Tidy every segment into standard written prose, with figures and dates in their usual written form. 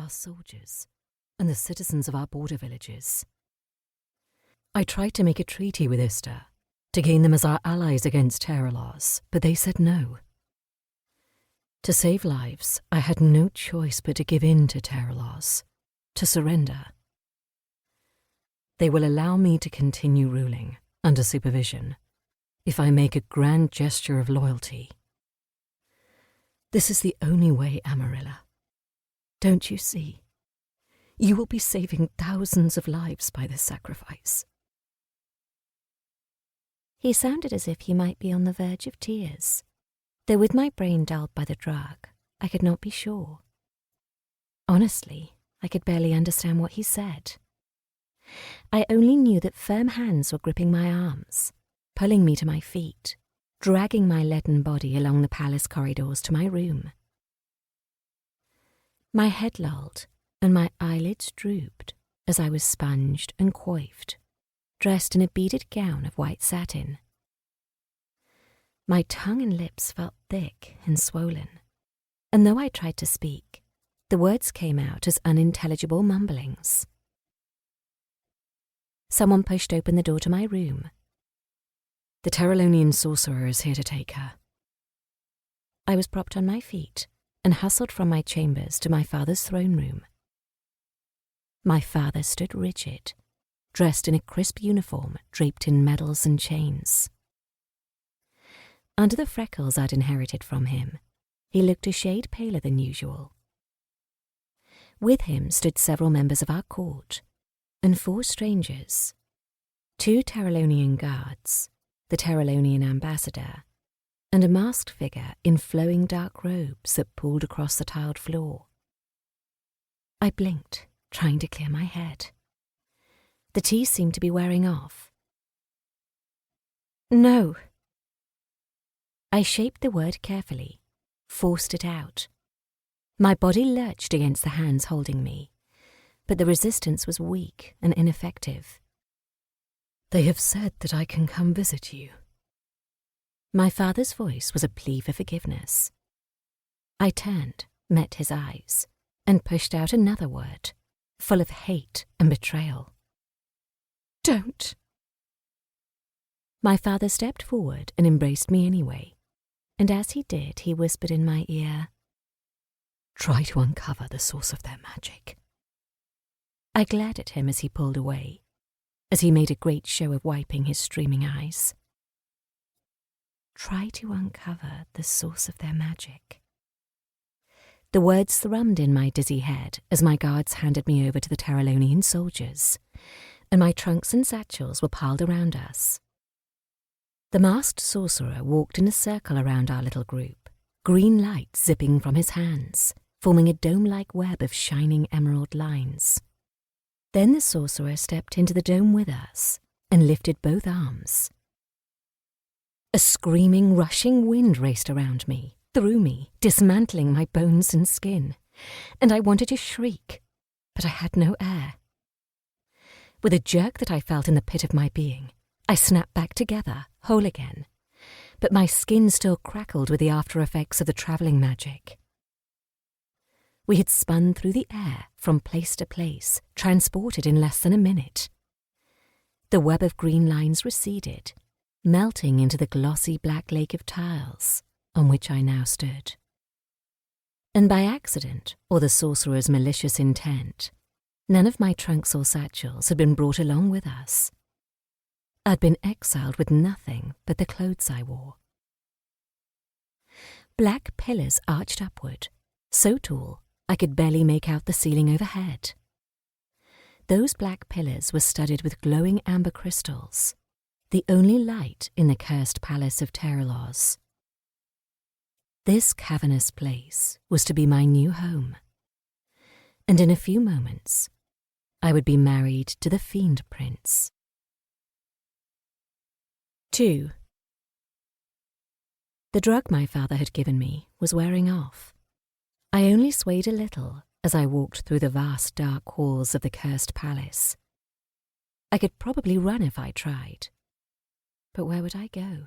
our soldiers and the citizens of our border villages. I tried to make a treaty with Ista to gain them as our allies against terror laws, but they said no. To save lives, I had no choice but to give in to terror laws, to surrender. They will allow me to continue ruling under supervision if I make a grand gesture of loyalty. This is the only way, Amarilla. Don't you see? You will be saving thousands of lives by this sacrifice. He sounded as if he might be on the verge of tears, though with my brain dulled by the drug, I could not be sure. Honestly, I could barely understand what he said. I only knew that firm hands were gripping my arms, pulling me to my feet, dragging my leaden body along the palace corridors to my room. My head lolled, and my eyelids drooped as I was sponged and coiffed, dressed in a beaded gown of white satin. My tongue and lips felt thick and swollen, and though I tried to speak, the words came out as unintelligible mumblings. Someone pushed open the door to my room. The Terralonian sorcerer is here to take her. I was propped on my feet and hustled from my chambers to my father's throne room. My father stood rigid, dressed in a crisp uniform draped in medals and chains. Under the freckles I'd inherited from him, he looked a shade paler than usual. With him stood several members of our court, and 4 strangers, 2 Terralonian guards, the Terralonian ambassador, and a masked figure in flowing dark robes that pulled across the tiled floor. I blinked, trying to clear my head. The tea seemed to be wearing off. No. I shaped the word carefully, forced it out. My body lurched against the hands holding me, but the resistance was weak and ineffective. They have said that I can come visit you. My father's voice was a plea for forgiveness. I turned, met his eyes, and pushed out another word, full of hate and betrayal. Don't. My father stepped forward and embraced me anyway, and as he did, he whispered in my ear, "Try to uncover the source of their magic." I glared at him as he pulled away, as he made a great show of wiping his streaming eyes. Try to uncover the source of their magic. The words thrummed in my dizzy head as my guards handed me over to the Terralonian soldiers, and my trunks and satchels were piled around us. The masked sorcerer walked in a circle around our little group, green light zipping from his hands, forming a dome-like web of shining emerald lines. Then the sorcerer stepped into the dome with us and lifted both arms. A screaming, rushing wind raced around me, through me, dismantling my bones and skin, and I wanted to shriek, but I had no air. With a jerk that I felt in the pit of my being, I snapped back together, whole again, but my skin still crackled with the after-effects of the travelling magic. We had spun through the air from place to place, transported in less than a minute. The web of green lines receded, melting into the glossy black lake of tiles on which I now stood. And by accident, or the sorcerer's malicious intent, none of my trunks or satchels had been brought along with us. I'd been exiled with nothing but the clothes I wore. Black pillars arched upward, so tall I could barely make out the ceiling overhead. Those black pillars were studded with glowing amber crystals, the only light in the cursed palace of Terralos. This cavernous place was to be my new home, and in a few moments I would be married to the Fiend Prince. 2. The drug my father had given me was wearing off. I only swayed a little as I walked through the vast dark halls of the cursed palace. I could probably run if I tried, but where would I go?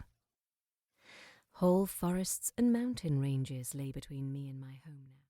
Whole forests and mountain ranges lay between me and my home now.